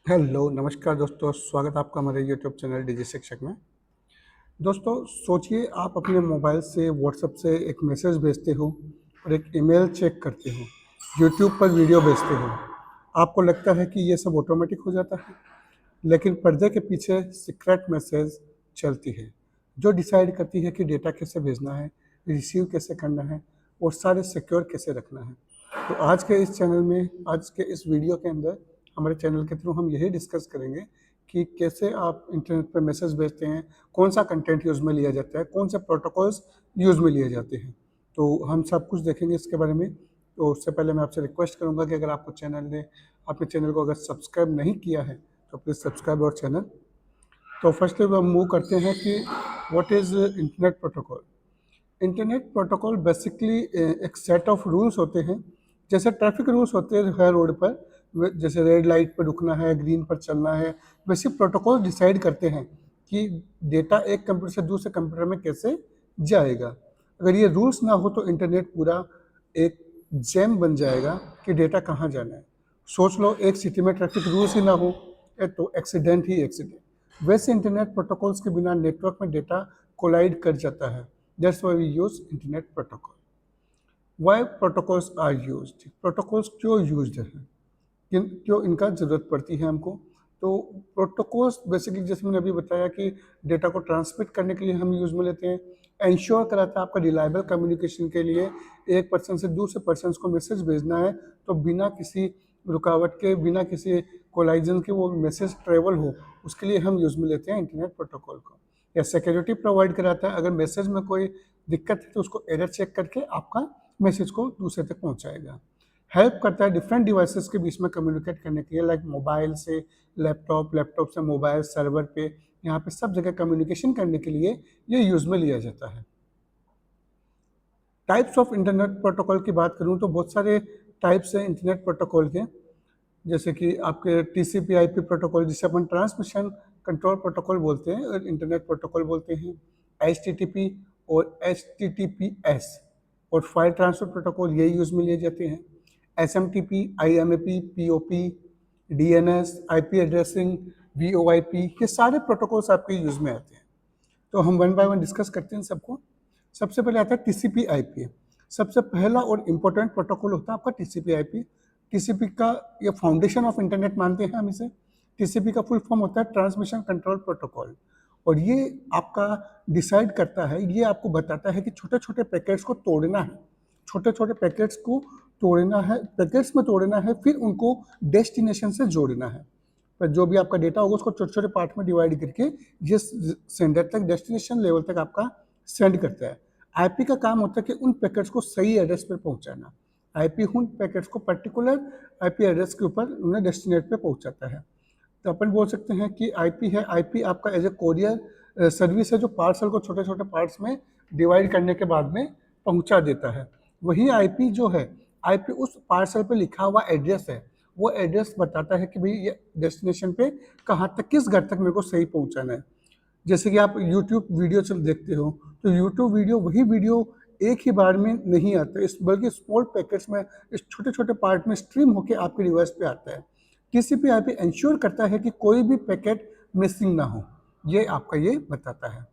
Hello, नमस्कार दोस्तों, स्वागत है आपका हमारे यूट्यूब चैनल डिजी शिक्षक में। दोस्तों, सोचिए आप अपने मोबाइल से व्हाट्सएप से एक मैसेज भेजते हो और एक ईमेल चेक करते हो, यूट्यूब पर वीडियो भेजते हो। आपको लगता है कि ये सब ऑटोमेटिक हो जाता है, लेकिन पर्दे के पीछे सीक्रेट मैसेज चलती है, जो डिसाइड करती है कि डेटा कैसे भेजना है, रिसीव कैसे करना है और सारे सिक्योर कैसे रखना है। तो आज के इस चैनल में, आज के इस वीडियो के अंदर हमारे चैनल के थ्रू हम यही डिस्कस करेंगे कि कैसे आप इंटरनेट पर मैसेज भेजते हैं, कौन सा कंटेंट यूज़ में लिया जाता है, कौन से प्रोटोकॉल्स यूज़ में लिए जाते हैं। तो हम सब कुछ देखेंगे इसके बारे में। तो उससे पहले मैं आपसे रिक्वेस्ट करूंगा कि अगर आपको आपने चैनल को अगर सब्सक्राइब नहीं किया है तो प्लीज़ सब्सक्राइब आवर चैनल। तो फर्स्टली हम मूव करते हैं कि what is internet protocol. Internet protocol basically एक सेट ऑफ रूल्स होते हैं, जैसे ट्रैफिक रूल्स होते हैं हर रोड पर। जैसे रेड लाइट पर रुकना है, ग्रीन पर चलना है, वैसे प्रोटोकॉल डिसाइड करते हैं कि डेटा एक कंप्यूटर से दूसरे कंप्यूटर में कैसे जाएगा। अगर ये रूल्स ना हो तो इंटरनेट पूरा एक जैम बन जाएगा कि डेटा कहाँ जाना है। सोच लो, एक सिटी में ट्रैफिक रूल्स ही ना हो तो एक्सीडेंट ही एक्सीडेंट। वैसे इंटरनेट प्रोटोकॉल्स के बिना नेटवर्क में डेटा कोलाइड कर जाता है। That's why we use internet protocol. Why protocols are used, प्रोटोकॉल्स क्यों यूज्ड हैं, क्यों इनका ज़रूरत पड़ती है हमको। तो प्रोटोकॉल्स बेसिकली जैसे मैंने अभी बताया कि डेटा को ट्रांसमिट करने के लिए हम यूज़ में लेते हैं। इंश्योर कराता है आपका रिलायबल कम्युनिकेशन के लिए। एक पर्सन से दूसरे पर्सन को मैसेज भेजना है तो बिना किसी रुकावट के, बिना किसी कोलाइजन के वो मैसेज ट्रेवल हो, उसके लिए हम यूज़ में लेते हैं इंटरनेट प्रोटोकॉल को। या सिक्योरिटी प्रोवाइड कराता है, अगर मैसेज में कोई दिक्कत है तो उसको एरर चेक करके आपका मैसेज को दूसरे तक पहुंचाएगा। हेल्प करता है डिफरेंट डिवाइसेस के बीच में कम्युनिकेट करने के लिए, लाइक मोबाइल से लैपटॉप, लैपटॉप से मोबाइल, सर्वर पे, यहाँ पे सब जगह कम्युनिकेशन करने के लिए ये यूज में लिया जाता है। टाइप्स ऑफ इंटरनेट प्रोटोकॉल की बात करूँ तो बहुत सारे टाइप्स हैं इंटरनेट प्रोटोकॉल के। जैसे कि आपके टीसीपी आईपी प्रोटोकॉल, जिसे अपन ट्रांसमिशन कंट्रोल प्रोटोकॉल बोलते हैं और इंटरनेट प्रोटोकॉल बोलते हैं। एचटीटीपी और एचटीटीपीएस और फाइल ट्रांसफर प्रोटोकॉल ये यूज में लिए जाते हैं। SMTP, IMAP, POP, DNS, IP addressing, VoIP, ये सारे प्रोटोकॉल्स आपके यूज में आते हैं। तो हम वन बाय वन डिस्कस करते हैं सबको। सबसे पहले आता है टीसीपी आईपी। सबसे पहला और इम्पोर्टेंट प्रोटोकॉल होता है आपका टीसीपी आईपी। टीसीपी का ये फाउंडेशन ऑफ इंटरनेट मानते हैं हम इसे। टीसीपी का फुल फॉर्म होता है ट्रांसमिशन कंट्रोल प्रोटोकॉल। और ये आपका डिसाइड करता है, ये आपको बताता है कि छोटे छोटे पैकेट्स को तोड़ना है, छोटे छोटे पैकेट्स को तोड़ना है, पैकेट्स में तोड़ना है, फिर उनको डेस्टिनेशन से जोड़ना है। पर जो भी आपका डेटा होगा उसको छोटे छोटे पार्ट में डिवाइड करके ये सेंडर तक, डेस्टिनेशन लेवल तक आपका सेंड करता है। आईपी का काम होता है कि उन पैकेट्स को सही एड्रेस पर पहुंचाना। आईपी उन पैकेट्स को पर्टिकुलर आईपी एड्रेस के ऊपर उन्हें डेस्टिनेट पे पहुंचाता है। तो अपन बोल सकते हैं कि आईपी है, आईपी आपका एज ए कोरियर सर्विस है, जो पार्सल को छोटे छोटे पार्ट्स में डिवाइड करने के बाद में पहुंचा देता है। वही आईपी जो है, आईपी उस पार्सल पे लिखा हुआ एड्रेस है, वो एड्रेस बताता है कि भाई ये डेस्टिनेशन पे कहाँ तक, किस घर तक मेरे को सही पहुंचाना है। जैसे कि आप यूट्यूब वीडियो चल देखते हो तो यूट्यूब वीडियो, वही वीडियो एक ही बार में नहीं आता, इस बल्कि स्मॉल पैकेट्स में, इस छोटे छोटे पार्ट में स्ट्रीम होकर आपके डिवाइस पे आता है। टीसीपी आईपी इंश्योर करता है कि कोई भी पैकेट मिसिंग ना हो, ये आपका ये बताता है।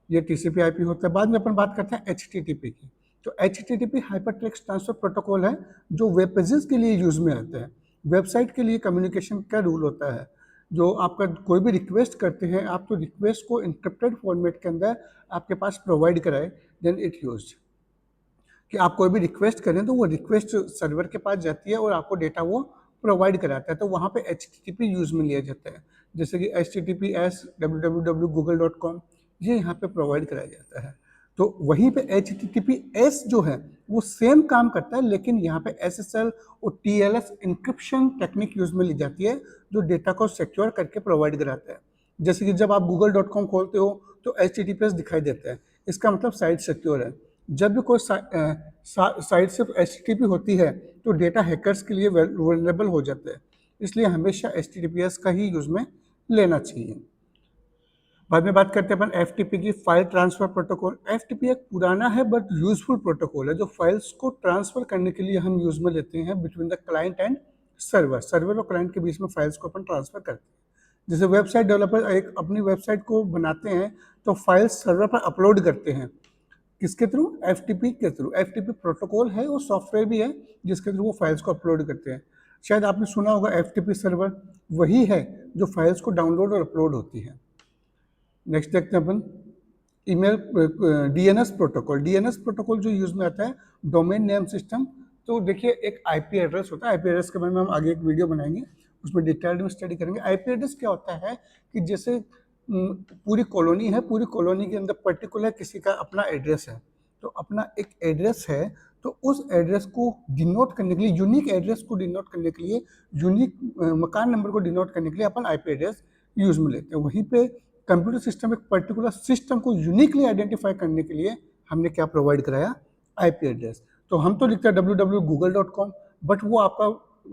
ये टीसीपी आईपी होता है। बाद में अपन बात करते हैं एचटीटीपी की। तो HTTP hyper text transfer protocol है, जो वेब पेजेस के लिए यूज में आता है। वेबसाइट के लिए कम्युनिकेशन का रूल होता है। जो आपका कोई भी रिक्वेस्ट करते हैं आप, तो रिक्वेस्ट को इंक्रिप्टेड फॉर्मेट के अंदर आपके पास प्रोवाइड कराए, देन इट यूज्ड। कि आप कोई भी रिक्वेस्ट करें तो वो रिक्वेस्ट सर्वर के पास जाती है और आपको डेटा वो प्रोवाइड कराता है, तो वहाँ पे एच यूज़ में लिया जाता है। जैसे कि HTTPS www.google.com, ये यहाँ पे प्रोवाइड कराया जाता है। तो वहीं पे HTTPS जो है वो सेम काम करता है, लेकिन यहाँ पे SSL और TLS इंक्रिप्शन टेक्निक यूज़ में ली जाती है, जो डेटा को सिक्योर करके प्रोवाइड कराता है। जैसे कि जब आप google.com खोलते हो तो HTTPS दिखाई देता है, इसका मतलब साइट सिक्योर है। जब भी कोई साइट सिर्फ HTTP होती है तो डेटा हैकर्स के लिए वल्नरेबल हो जाता है, इसलिए हमेशा HTTPS का ही यूज में लेना चाहिए। बाद में बात करते हैं अपन FTP की, फाइल ट्रांसफर प्रोटोकॉल। FTP एक पुराना है बट यूजफुल प्रोटोकॉल है, जो फाइल्स को ट्रांसफर करने के लिए हम यूज में लेते हैं between the client and server और क्लाइंट के बीच में फाइल्स को अपन ट्रांसफर करते हैं। जैसे वेबसाइट डेवलपर एक अपनी वेबसाइट को बनाते हैं तो फाइल्स सर्वर पर अपलोड करते हैं, किसके थ्रू? FTP के थ्रू। FTP प्रोटोकॉल है और सॉफ्टवेयर भी है जिसके थ्रू वो फाइल्स को अपलोड करते हैं। शायद आपने सुना होगा FTP सर्वर वही है जो फाइल्स को डाउनलोड और अपलोड होती है। नेक्स्ट देखते हैं अपन email DNS protocol. DNS protocol जो यूज में आता है, डोमेन नेम सिस्टम। तो देखिए एक IP एड्रेस होता है, IP एड्रेस के बारे में हम आगे एक वीडियो बनाएंगे, उसमें डिटेल्ड में स्टडी करेंगे। IP एड्रेस क्या होता है कि जैसे पूरी कॉलोनी है, पूरी कॉलोनी के अंदर पर्टिकुलर किसी का अपना एड्रेस है, तो अपना एक एड्रेस है, तो उस एड्रेस को डिनोट करने के लिए, यूनिक एड्रेस को डिनोट करने के लिए, यूनिक मकान नंबर को डिनोट करने के लिए अपन IP एड्रेस यूज में लेते हैं। वहीं पे कंप्यूटर सिस्टम एक पर्टिकुलर सिस्टम को यूनिकली आइडेंटिफाई करने के लिए हमने क्या प्रोवाइड कराया? IP address. तो हम तो लिखते हैं www.google.com, बट वो आपका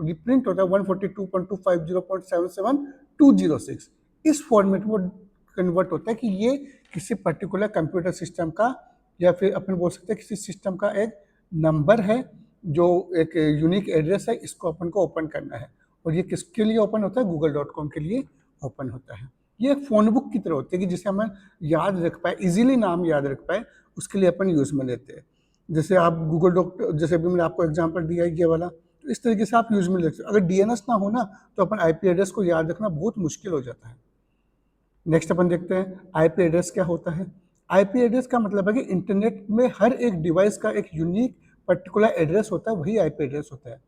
रिप्रिंट होता है 142.250.77.206। इस फॉर्मेट में कन्वर्ट होता है कि ये किसी पर्टिकुलर कंप्यूटर सिस्टम का, या फिर अपन बोल सकते हैं किसी सिस्टम का एक नंबर है जो एक यूनिक एड्रेस है, इसको अपन को ओपन करना है। और ये किसके लिए ओपन होता है? google.com के लिए ओपन होता है। ये एक फ़ोन बुक की तरह होती है कि जिसे हम याद रख पाए, इजीली नाम याद रख पाए, उसके लिए अपन यूज़ में लेते हैं। जैसे आप गूगल डॉक, जैसे अभी मैंने आपको एग्जांपल दिया है ये वाला, तो इस तरीके से आप यूज़ में ले सकते हो। अगर DNS ना हो ना तो अपन IP एड्रेस को याद रखना बहुत मुश्किल हो जाता है। नेक्स्ट अपन देखते हैं IP एड्रेस क्या होता है। IP एड्रेस का मतलब है कि इंटरनेट में हर एक डिवाइस का एक यूनिक पर्टिकुलर एड्रेस होता है, वही IP एड्रेस होता है।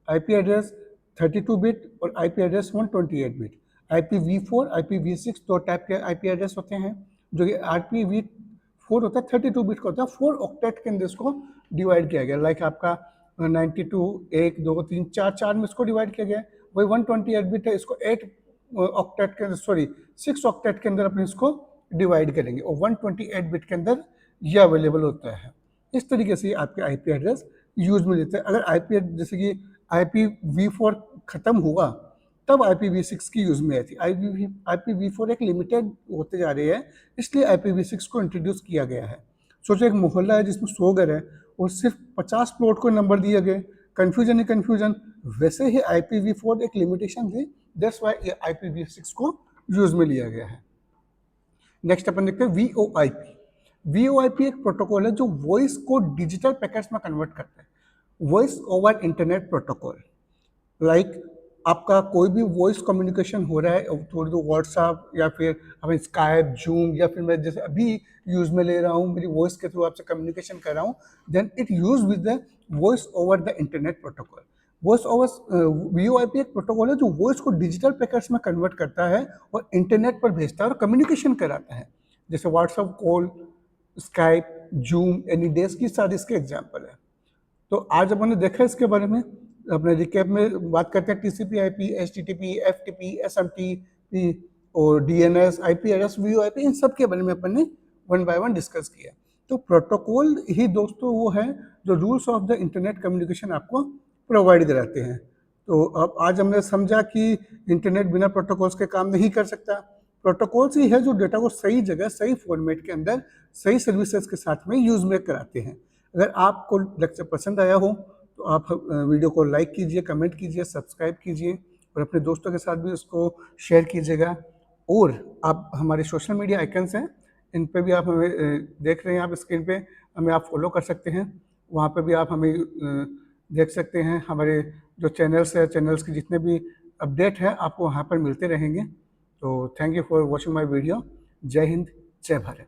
IP एड्रेस 32 बिट और IP address 128 bit. IPv4, IPv6 दो टाइप के IP एड्रेस होते हैं। जो कि IPv4 होता है 32 बिट का होता है, 4 ऑक्टेट के अंदर इसको डिवाइड किया गया। लाइक आपका 92 1 2 3 4 4 में इसको डिवाइड किया गया है। वही 128 बिट है, इसको 8 ऑक्टेट के अंदर, सॉरी 6 ऑक्टेट के अंदर अपन इसको डिवाइड करेंगे, और 128 बिट के अंदर ये अवेलेबल होता है। इस तरीके से आपके IP एड्रेस यूज में लेते हैं। अगर IP जैसे कि IPv4 खत्म हुआ तब IPv6 की यूज में आई थी। IPv4 एक लिमिटेड होते जा रही है, इसलिए IPv6 को इंट्रोड्यूस किया गया है। सोचो एक मोहल्ला है जिसमें 100 घर है और सिर्फ 50 प्लॉट को नंबर दिए गए, कन्फ्यूजन ही कन्फ्यूजन। वैसे ही IPv4 एक लिमिटेशन थी, दैट्स व्हाई IPv6 को यूज में लिया गया है। नेक्स्ट अपन देखते हैं VoIP। VoIP एक प्रोटोकॉल है जो वॉइस को डिजिटल पैकेट्स में कन्वर्ट करता है, voice over internet protocol. Like आपका कोई भी वॉइस कम्युनिकेशन हो रहा है थ्रू द व्हाट्सएप, या फिर हमें स्काइप, जूम, या फिर मैं जैसे अभी यूज में ले रहा हूँ, मेरी वॉइस के थ्रू आपसे कम्युनिकेशन कर रहा हूँ, then it use with the voice over the internet protocol. Voice over VoIP एक प्रोटोकॉल है जो वॉइस को डिजिटल पैकेट्स में कन्वर्ट करता है और इंटरनेट पर भेजता है और कम्युनिकेशन कराता है। जैसे WhatsApp call, Skype, zoom, any days की सारी इसके एग्जाम्पल है। तो आज अपन ने देखा इसके बारे में, अपने रिकैप में बात करते हैं TCP/IP, HTTP, FTP, SMTP और DNS, IP एड्रेस, VoIP, इन सब के बारे में अपन ने वन बाय वन डिस्कस किया। तो प्रोटोकॉल ही दोस्तों वो है जो rules of the internet communication आपको प्रोवाइड कराते हैं। तो अब आज हमने समझा कि इंटरनेट बिना प्रोटोकॉल्स के काम नहीं कर सकता। प्रोटोकॉल्स ही है जो डेटा को सही जगह, सही फॉर्मेट के अंदर, सही सर्विसेज के साथ में यूज में कराते हैं। अगर आपको लेक्चर पसंद आया हो तो आप वीडियो को लाइक कीजिए, कमेंट कीजिए, सब्सक्राइब कीजिए और अपने दोस्तों के साथ भी उसको शेयर कीजिएगा। और आप हमारे सोशल मीडिया आइकन्स हैं, इन पे भी आप हमें देख रहे हैं, आप स्क्रीन पे हमें आप फॉलो कर सकते हैं। वहाँ पे भी आप हमें देख सकते हैं। हमारे जो चैनल्स है, चैनल्स के जितने भी अपडेट हैं आपको वहाँ पर मिलते रहेंगे। तो thank you for watching my video. जय हिंद, जय भारत।